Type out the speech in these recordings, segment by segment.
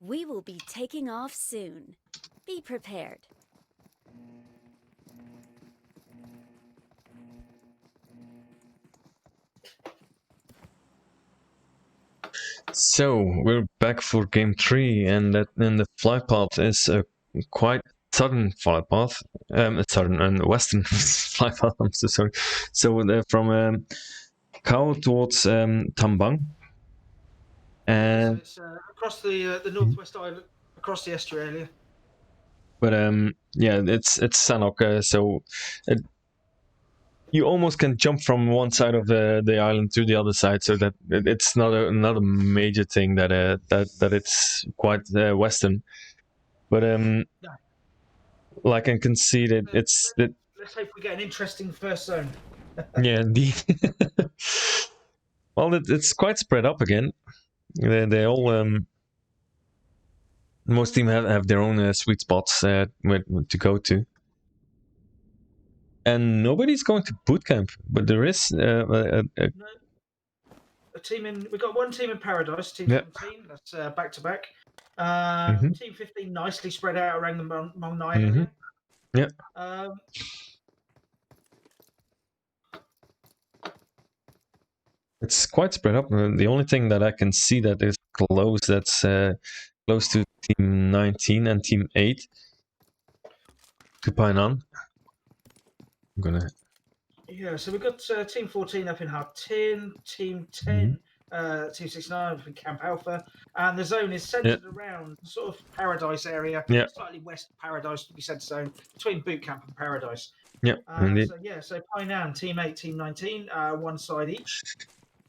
We will be taking off soon. Be prepared. So we're back for game 3, and the flight path is a quite southern flight path, southern and western flight path. I'm so sorry. So from Kao towards Tambang, So and it's across the northwest island, across the estuary. but yeah, it's Sanok, so you almost can jump from one side of the island to the other side, so that it's not another major thing that that it's quite western. But like I can see that it's that. Let's hope we get an interesting first zone. Yeah, indeed. Well, it's quite spread up again. They all most team have their own sweet spots where to go to. And nobody's going to boot camp, but there is No. A team in. We've got one team in Paradise, Team 17. That's back to back. Team 15 nicely spread out around the Mong Nai area. Yeah. It's quite spread up. The only thing that I can see that is close, that's close to Team 19 and Team 8 to Painan. I'm gonna. Yeah, so we've got Team 14 up in Hub 10, Team 10, Team 69 up in Camp Alpha, and the zone is centered around sort of Paradise area, slightly west of Paradise to be centre zone, between Boot Camp and Paradise. Yeah, indeed. So Painan, Team 8, Team 19, one side each.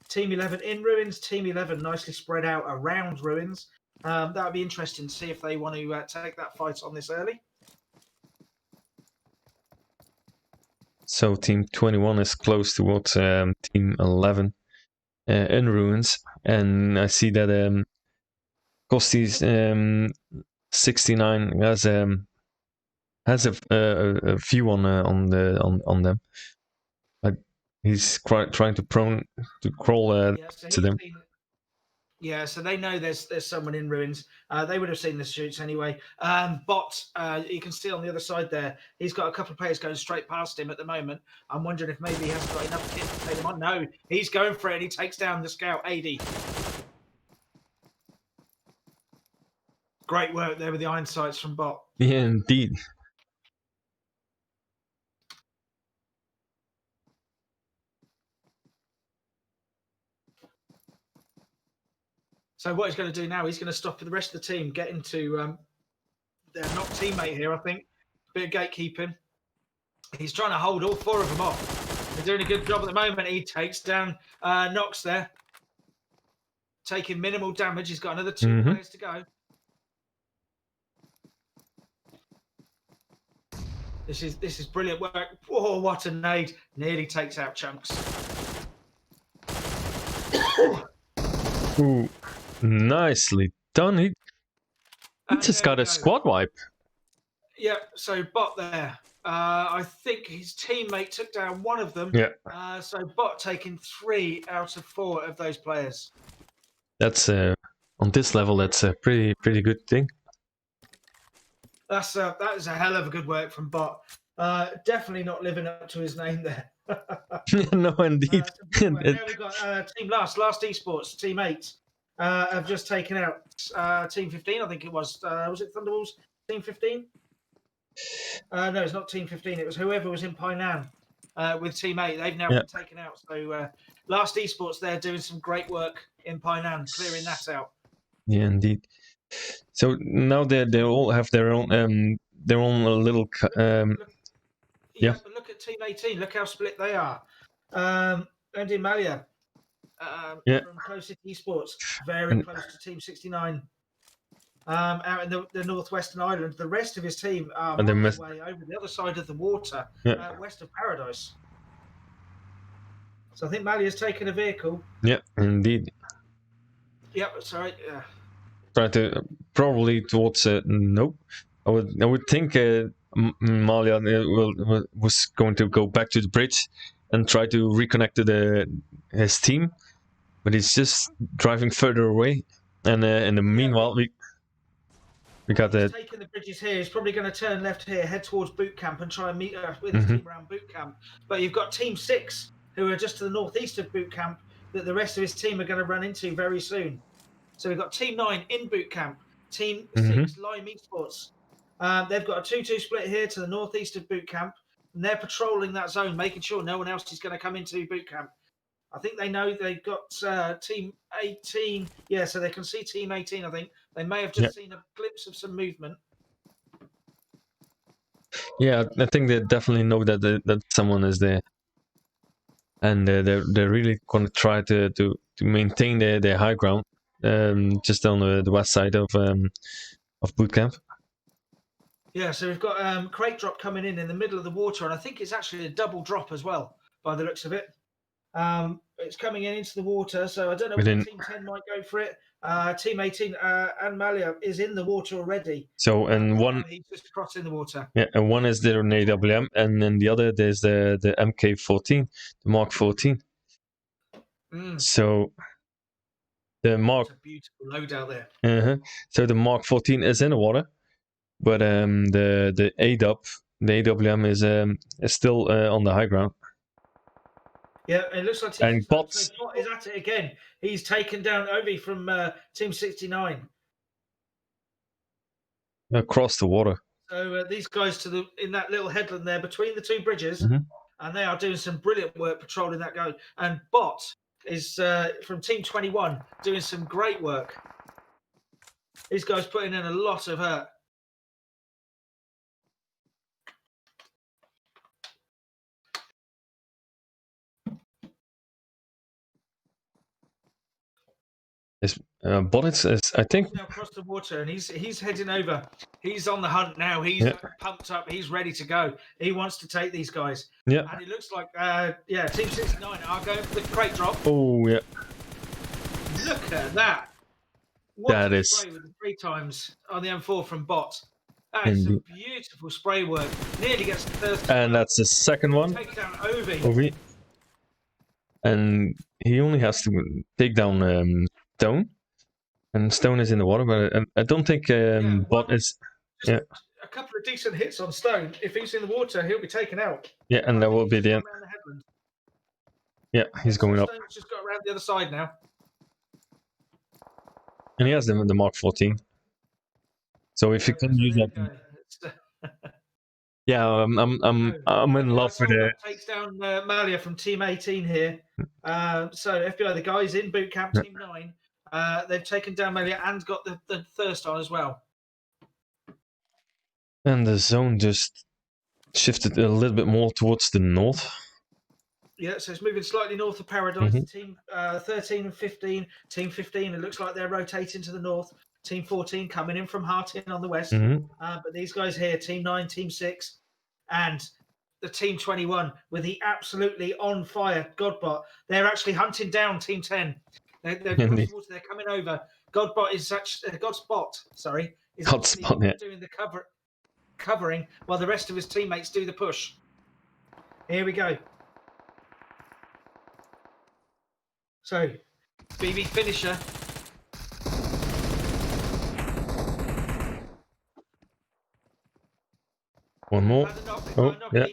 Team 11 in Ruins, Team 11 nicely spread out around Ruins. That would be interesting to see if they want to take that fight on this early. So Team 21 is close towards Team 11 in Ruins, and I see that Kosti's 69 has a view on them. Like he's trying to crawl to them. Yeah, so they know there's someone in Ruins. They would have seen the shoots anyway. Bot, you can see on the other side there, he's got a couple of players going straight past him at the moment. I'm wondering if maybe he hasn't got enough kit to take them on. No, he's going for it, and he takes down the scout, AD. Great work there with the iron sights from Bot. Yeah, indeed. So what he's going to do now, he's going to stop the rest of the team, get into their knock teammate here, I think. Bit of gatekeeping. He's trying to hold all four of them off. They're doing a good job at the moment. He takes down Knox there. Taking minimal damage. He's got another two players to go. This is brilliant work. Whoa, what a nade. Nearly takes out Chunks. Ooh, nicely done. He just got a squad wipe. Yeah, so Bot there. I think his teammate took down one of them. Yeah. So Bot taking 3 out of 4 of those players. That's on this level. That's a pretty good thing. That is a hell of a good work from Bot. Definitely not living up to his name there. No, indeed. Now we've got Team Last Esports, Team 8, have just taken out Team 15, I think it was. Was it Thunderwolves? Team 15? No, it's not Team 15. It was whoever was in Painan with Team 8. They've now been taken out. So Last Esports, they're doing some great work in Painan, clearing that out. Yeah, indeed. So now they all have their own little. But look at Team 18. Look how split they are. Andy Malia from Close City Esports, very close to Team 69. Out in the northwestern island. The rest of his team are miles away over the other side of the water, west of Paradise. So I think Malia's taken a vehicle. Yeah, indeed. Yep, sorry. Try to probably towards nope. I would think Malia was going to go back to the bridge and try to reconnect to his team, but he's just driving further away. And in the meanwhile, We got He's the taking the bridges here. He's probably going to turn left here, head towards boot camp, and try and meet with Mm-hmm. his team around boot camp. But you've got Team 6, who are just to the northeast of boot camp, that the rest of his team are going to run into very soon. So we've got Team 9 in boot camp, Team 6 Lime Esports. They've got a 2-2 split here to the northeast of boot camp, and they're patrolling that zone, making sure no one else is going to come into boot camp. I think they know they've got Team 18. Yeah, so they can see Team 18, I think. They may have just seen a glimpse of some movement. Yeah, I think they definitely know that that someone is there, and they're really going to try to maintain their high ground, just on the west side of boot camp. Yeah, so we've got crate drop coming in the middle of the water, and I think it's actually a double drop as well, by the looks of it. It's coming into the water, so I don't know whether Team 10 might go for it. Team 18 and Malia is in the water already. So and one he's just crossing the water. Yeah, and one is there an AWM, and then the other there's the MK14, the Mark 14. So the Mark. It's a beautiful load out there. So the Mark 14 is in the water, but the AWM is still on the high ground. Yeah, it looks like and bots. Bot is at it again. He's taken down Ovi from Team 69 across the water. So these guys in that little headland there between the two bridges, and they are doing some brilliant work patrolling that go. And Bot is from Team 21 doing some great work. These guys putting in a lot of hurt. Bot is I think now across the water, and he's heading over. He's on the hunt now. He's pumped up. He's ready to go. He wants to take these guys. Yeah. And it looks like Team 69 are going for the crate drop. Oh yeah. Look at that. What that is spray with the 3 times on the M4 from Bot. That is some beautiful spray work. Nearly gets the first. And that's the second one. Take down Ovi. Ovi. And he only has to take down Stone. And Stone is in the water, but I don't think Bot is. Yeah. A couple of decent hits on Stone. If he's in the water, he'll be taken out. Yeah, and that will be the end. Yeah, he's going up. Stone's just got around the other side now. And he has the Mark 14. So if you can use that. Yeah, I'm in love with it. Takes down Malia from Team 18 here. So FBI, the guys in boot camp, Team 9, they've taken down Malia and got the thirst on as well. And the zone just shifted a little bit more towards the north. Yeah, so it's moving slightly north of Paradise. Team 13 and 15. Team 15, it looks like they're rotating to the north. Team 14 coming in from Hartin on the west. But these guys here, Team 9, Team 6, and the Team 21 with the absolutely on fire Godbot. They're actually hunting down Team 10. They're coming over. Godbot is actually Godspot. Sorry, is doing the covering while the rest of his teammates do the push. Here we go. So, BB finisher. One more. Yeah.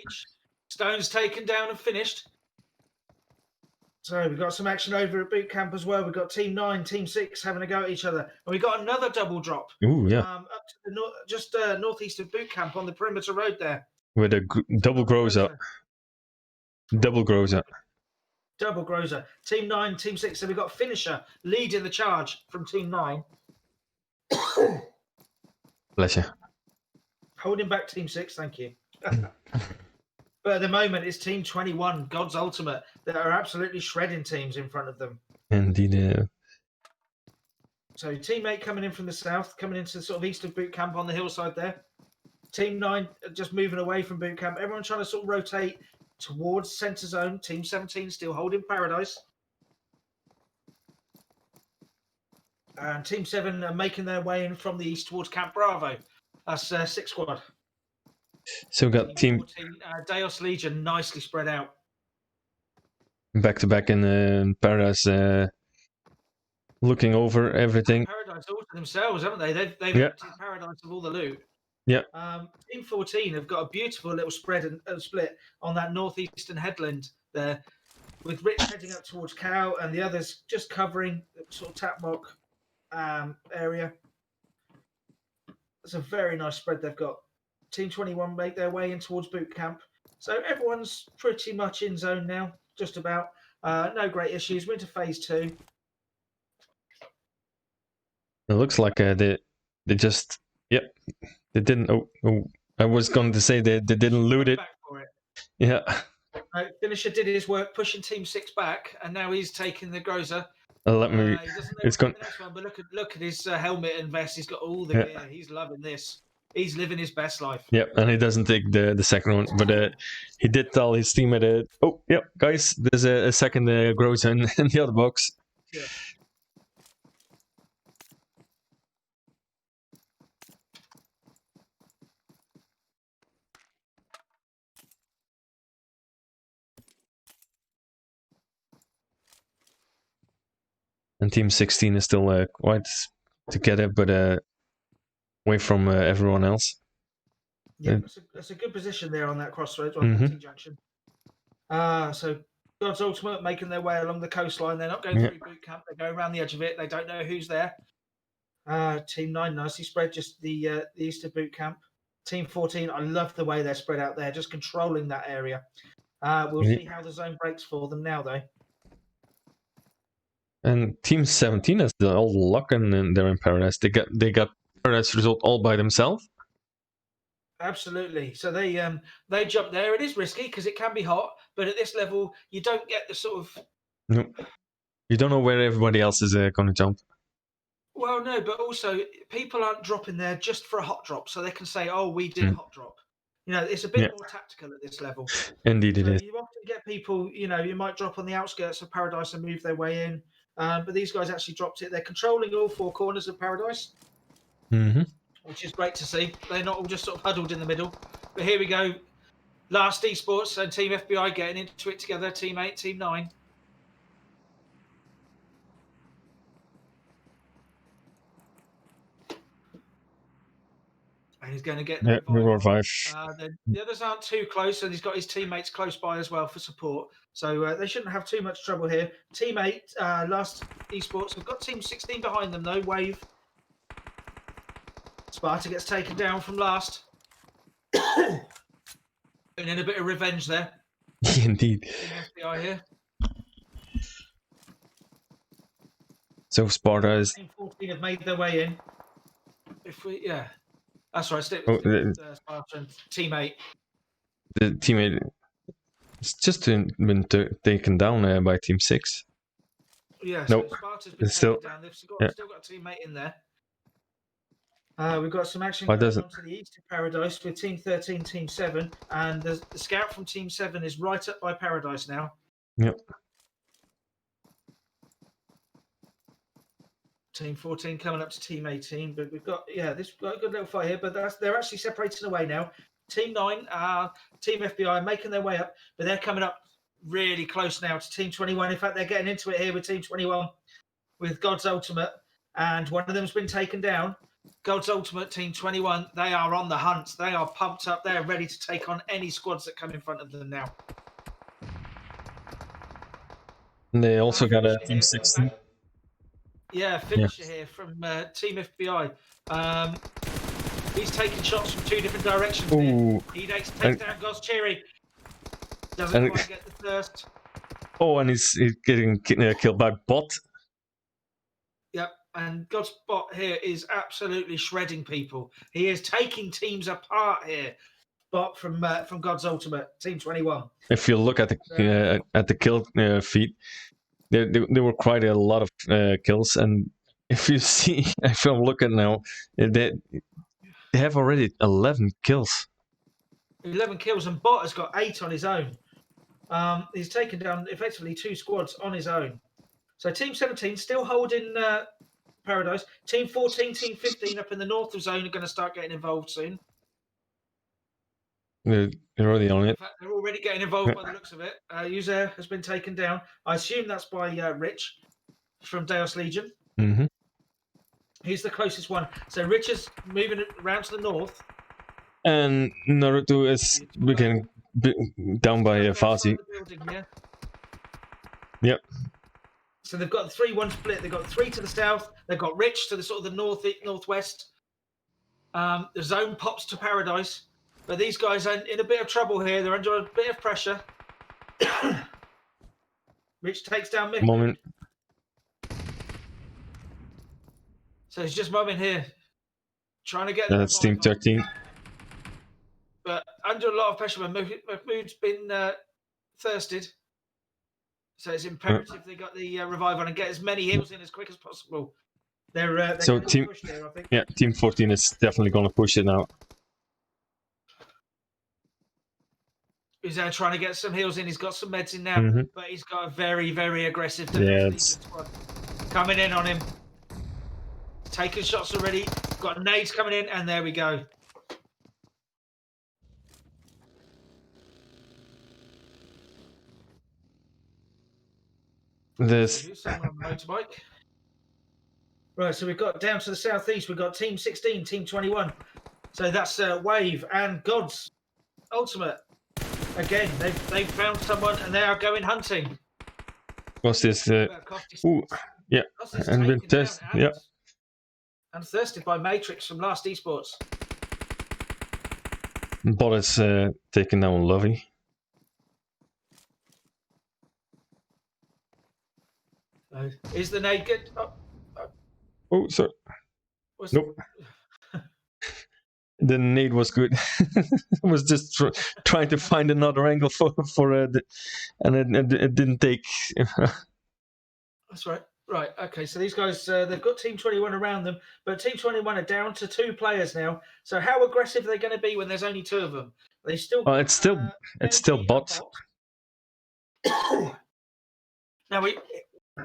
Stone's taken down and finished. So we've got some action over at boot camp as well. We've got Team 9, Team 6 having a go at each other. And we got another double drop. Ooh, yeah. Up to the northeast of boot camp on the perimeter road there. With a double grozer. Double grozer. Double grozer. Team 9, Team 6. So we've got finisher leading the charge from Team 9. Bless you. Holding back Team 6, thank you. But at the moment, it's Team 21, God's Ultimate, that are absolutely shredding teams in front of them. Indeed. So teammate coming in from the south, coming into the sort of east of boot camp on the hillside there. Team 9 just moving away from boot camp. Everyone trying to sort of rotate towards centre zone. Team 17 still holding Paradise. And Team 7 are making their way in from the east towards Camp Bravo. That's 6 squad. So we got Team 14, Deos Legion nicely spread out. Back to back in Paradise, looking over everything. Paradise Paradise all to themselves, haven't they? They've Yeah. emptied Paradise of all the loot. Yeah. Team 14 have got a beautiful little spread and split on that northeastern headland there, with Rich heading up towards Cow and the others just covering sort of Tapmock area. It's a very nice spread they've got. Team 21 make their way in towards boot camp. So everyone's pretty much in zone now, just about. No great issues. We're into phase 2. It looks like they just, yep, they didn't. Oh, I was going to say they didn't loot it. Back for it. Yeah. Finisher did his work, pushing Team 6 back, and now he's taking the Grozer. Let me. He doesn't know It's the gone. next one, but look at his helmet and vest. He's got all the Yeah. gear. He's loving this. He's living his best life. Yep, and he doesn't take the second one, but he did tell his teammate, "Oh, yep, guys, there's a second grows in the other box." Yeah. And Team 16 is still quite together, but away from everyone else. Yeah, that's a good position there on that crossroads, on the T-junction. So God's Ultimate making their way along the coastline. They're not going through boot camp. They go around the edge of it. They don't know who's there. Team 9 nicely spread just the east of boot camp. Team 14, I love the way they're spread out there, just controlling that area. We'll see how the zone breaks for them now, though. And Team 17 has all the luck, and they're in Paradise. They got Paradise result all by themselves. Absolutely. So they jump there. It is risky because it can be hot, but at this level, you don't get the sort of. No, you don't know where everybody else is going to jump. Well, no, but also people aren't dropping there just for a hot drop, so they can say, "Oh, we did a hot drop." You know, it's a bit more tactical at this level. Indeed, it is. You often get people, you know, you might drop on the outskirts of Paradise and move their way in, but these guys actually dropped it. They're controlling all 4 corners of Paradise, which is great to see. They're not all just sort of huddled in the middle. But here we go. Last esports and Team FBI getting into it together. Team 8, Team 9. And he's going to get the revive. The others aren't too close, and he's got his teammates close by as well for support. So they shouldn't have too much trouble here. Team 8, last esports, have got Team 16 behind them though. Wave. Sparta gets taken down from last. And then a bit of revenge there. Indeed. Team FBI here. So Sparta is. Team 14 have made their way in. That's right. Stick Oh, with Sparta and Team 8. The teammate is just been taken down by Team 6. Yeah, nope. So Sparta's been taken down. They've still got a teammate in there. We've got some action going on to the east of Paradise with Team 13, Team 7, and the scout from Team 7 is right up by Paradise now. Yep. Team 14 coming up to Team 18, but we've got a good little fight here, but they're actually separating away now. Team 9, Team FBI making their way up, but they're coming up really close now to Team 21. In fact, they're getting into it here with Team 21 with God's Ultimate, and one of them's been taken down. God's Ultimate, Team 21, they are on the hunt. They are pumped up. They're ready to take on any squads that come in front of them now. And they also got a Team 16. Yeah, finisher here from Team FBI. He's taking shots from 2 different directions. He takes down God's Cherry. Doesn't quite get the first. Oh, and he's getting killed by Bot. Yep, and God's Bot here is absolutely shredding people. He is taking teams apart here. Bot from God's Ultimate, Team 21. If you look at the kill feed, there were quite a lot of kills, and if you see, if I'm looking now, they have already 11 kills. 11 kills, and Bot has got 8 on his own. He's taken down effectively 2 squads on his own. So Team 17 still holding Paradise. Team 14, Team 15 up in the north of zone are going to start getting involved soon. They're already on it. In fact, they're already getting involved by the looks of it. User has been taken down. I assume that's by Rich from Deus Legion. He's the closest one. So Richard's moving around to the north. And Naruto is getting down by Fazi. Yep. So they've got the 3-1 split. They've got 3 to the south. They've got Rich to the sort of the northwest. The zone pops to Paradise. But these guys are in a bit of trouble here. They're under a bit of pressure. Rich takes down Mick. Moment. So he's just mobbing here. Trying to get That's Team 13. But under a lot of pressure, Mahmood's been thirsted. So it's imperative they got the revive on and get as many heals in as quick as possible. They're so team, there, I think. Yeah, Team 14 is definitely going to push it now. He's trying to get some heals in. He's got some meds in now, but he's got a very, very aggressive defense squad coming in on him. Taking shots already. Got nades coming in, and there we go. This someone on the motorbike. Right, so we've got down to the southeast. We've got Team 16, Team 21. So that's Wave and God's Ultimate. Again, they've found someone and they are going hunting. What's this? Ooh, yeah, and been test. Yeah. And thirsted by Matrix from last esports. Bot is taking down Lovey. Is the nade good? Oh, sorry. Nope. The nade was good. I was just trying to find another angle and it didn't take. That's right. Right. Okay. So these guys, they've got Team 21 around them, but Team 21 are down to 2 players now. So how aggressive are they going to be when there's only 2 of them? They still. It's still bot. Now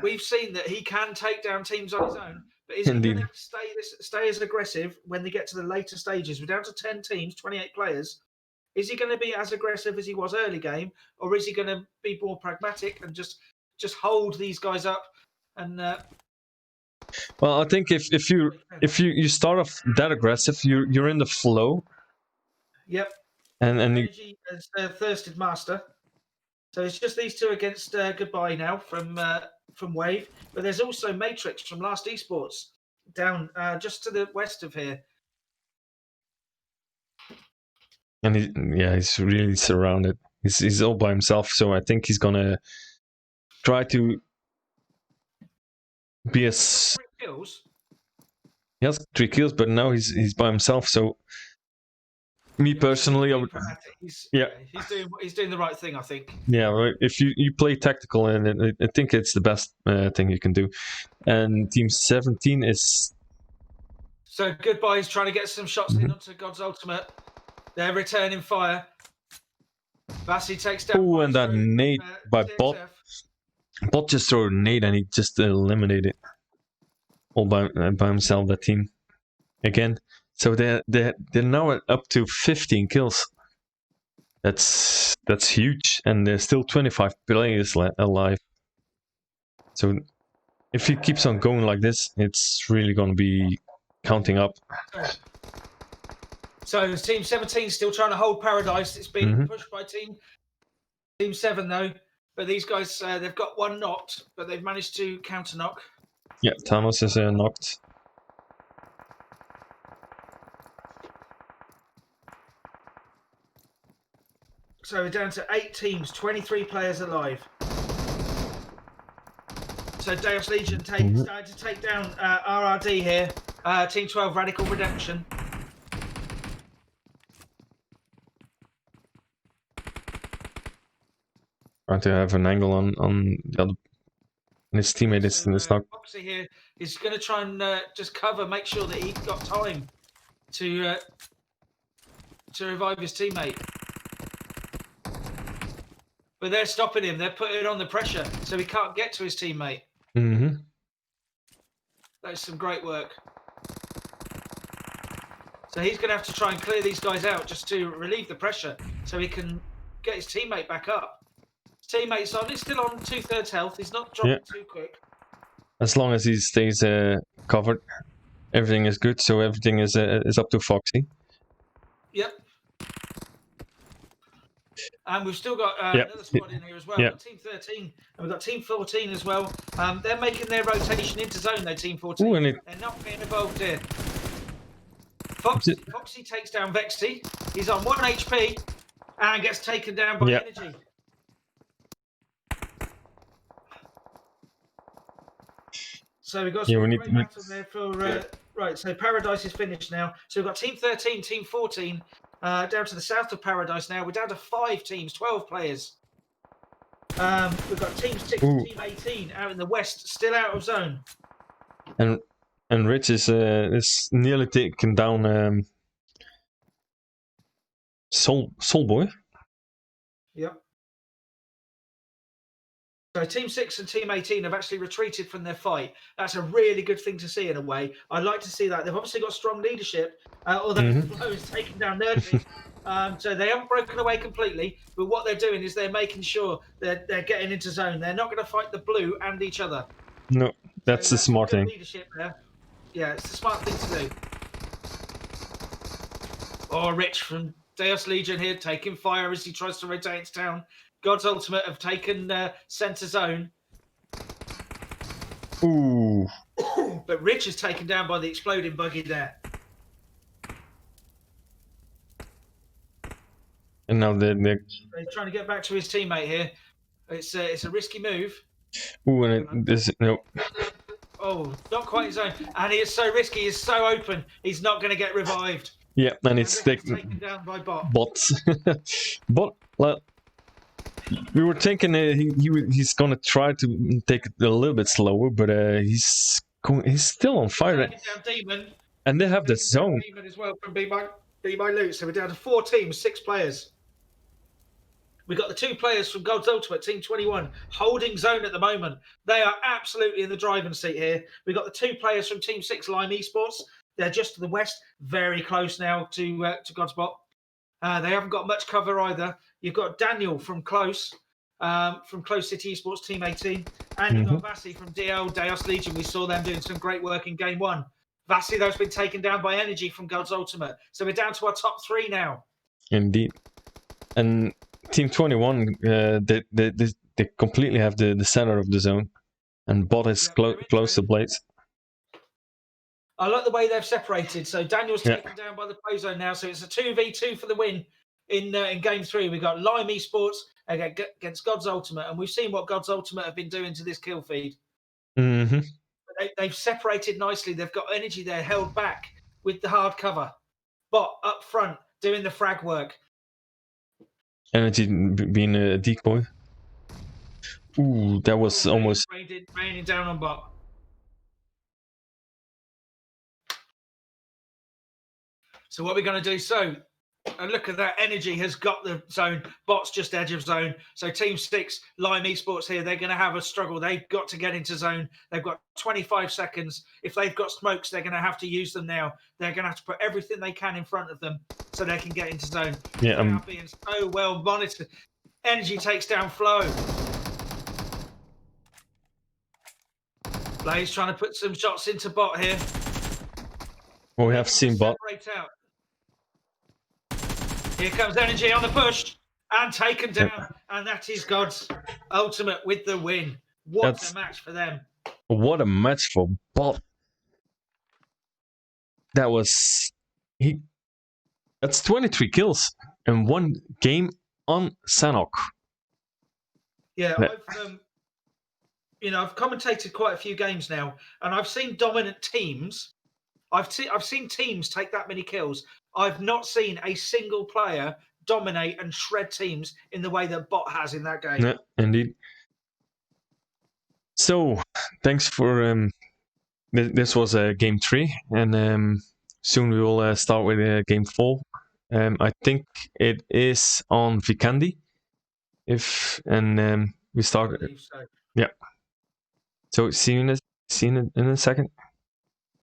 we've seen that he can take down teams on his own, but is he going to stay as aggressive when they get to the later stages? We're down to 10 teams, 28 players. Is he going to be as aggressive as he was early game, or is he going to be more pragmatic and just hold these guys up? And well, I think if you start off that aggressive, you're in the flow. Yep. And Energy as thirsted master. So it's just these 2 against Goodbye now from Wave, but there's also Matrix from last esports down just to the west of here. And he's really surrounded. He's all by himself, so I think he's gonna try to be as. 3 kills. He has 3 kills, but now he's by himself. So, me personally, I would. He's doing the right thing, I think. Yeah, if you play tactical, and I think it's the best thing you can do. And Team 17 is. So Goodbye is trying to get some shots in onto God's Ultimate. They're returning fire. Vasi takes down. Oh, and that nade by Bot. Bot just threw a nade and he just eliminated all by himself, that team again. So they're now up to 15 kills. That's huge, and there's still 25 players alive. So if he keeps on going like this, it's really going to be counting up. So Team 17 still trying to hold Paradise. It's been pushed by Team 7 though. But these guys, they've got 1 knocked, but they've managed to counter knock. Yeah, Thanos is knocked. So we're down to 8 teams, 23 players alive. So Deus Legion started to take down RRD here. Team 12 Radical Redemption. Trying to have an angle on the other. His teammate is in the stock. Foxy here is going to try and just cover, make sure that he's got time to revive his teammate. But they're stopping him. They're putting on the pressure, so he can't get to his teammate. That's some great work. So he's going to have to try and clear these guys out just to relieve the pressure, so he can get his teammate back up. His teammate's on. He's still on 2/3 health. He's not dropping too quick. As long as he stays covered. everything is good, so everything is up to Foxy. Yep. And we've still got Yep. another squad in here as well. Yep. We've got Team 13 and we've got Team 14 as well. They're making their rotation into zone, though, Team 14. Ooh, and They're not getting involved here. Foxy takes down Vexy. He's on 1 HP and gets taken down by Yep. Energy. So we've got some great battle there for... right, so Paradise is finished now. So we've got Team 13, Team 14... down to the south of Paradise now. We're down to 5 teams, 12 players. We've got Team 6 and Team 18 out in the west, still out of zone. And Rich is nearly taken down Soul Boy. Yep. So Team 6 and Team 18 have actually retreated from their fight. That's a really good thing to see in a way. I'd like to see that. They've obviously got strong leadership, although Flo is taking down Nerdly. So they haven't broken away completely, but what they're doing is they're making sure they're getting into zone. They're not going to fight the blue and each other. No, that's the smart thing. Leadership there. Yeah, it's the smart thing to do. Oh, Rich from Deus Legion here taking fire as he tries to rotate into town. God's Ultimate have taken centre zone. Ooh. But Rich is taken down by the exploding buggy there. And now they're trying to get back to his teammate here. It's a risky move. Ooh, and no. Oh, not quite his own. And he is so risky. He's so open. He's not going to get revived. Yeah, and it's taken down by bots. But well, we were thinking he's gonna try to take it a little bit slower, but he's still on fire. Down Demon. And they have the zone. Demon as well from Be My Loot. So we're down to 4 teams, 6 players. We've got the 2 players from God's Ultimate, Team 21, holding zone at the moment. They are absolutely in the driving seat here. We've got the 2 players from Team 6, Lime Esports. They're just to the west, very close now to God's Bot. They haven't got much cover either. You've got Daniel from Close City Esports, Team 18. And you've got Vasi from Deus Legion. We saw them doing some great work in Game 1. Vasi, though, has been taken down by Energy from God's Ultimate. So we're down to our top 3 now. Indeed. And Team 21, they completely have the center of the zone. And Bot is close to Blades. I like the way they've separated. So Daniel's taken down by the play zone now. So it's a 2v2 for the win in Game 3. We've got Lime Esports against God's Ultimate. And we've seen what God's Ultimate have been doing to this kill feed. They've separated nicely. They've got Energy there held back with the hard cover. Bot up front doing the frag work. Energy being a decoy. Ooh, that was almost... Raining down on Bot. So what we're going to do, and look at that, Energy has got the zone, Bot's just edge of zone. So Team 6, Lime Esports here, they're going to have a struggle. They've got to get into zone. They've got 25 seconds. If they've got smokes, they're going to have to use them now. They're going to have to put everything they can in front of them so they can get into zone. Yeah, they are being so well monitored. Energy takes down Flo. Blaze trying to put some shots into Bot here. Well, we have seen Bot. Out. Here comes Energy on the push and taken down. And that is God's Ultimate with the win. What a match for them. What a match for Bot. That was... That's 23 kills in 1 game on Sanhok. Yeah, I've commentated quite a few games now, and I've seen dominant teams. I've seen teams take that many kills. I've not seen a single player dominate and shred teams in the way that Bot has in that game. Yeah, indeed. So, thanks for... this was Game 3, and soon we will start with Game 4. I think it is on Vikendi. We start... I believe so. Yeah. So, see you in a second.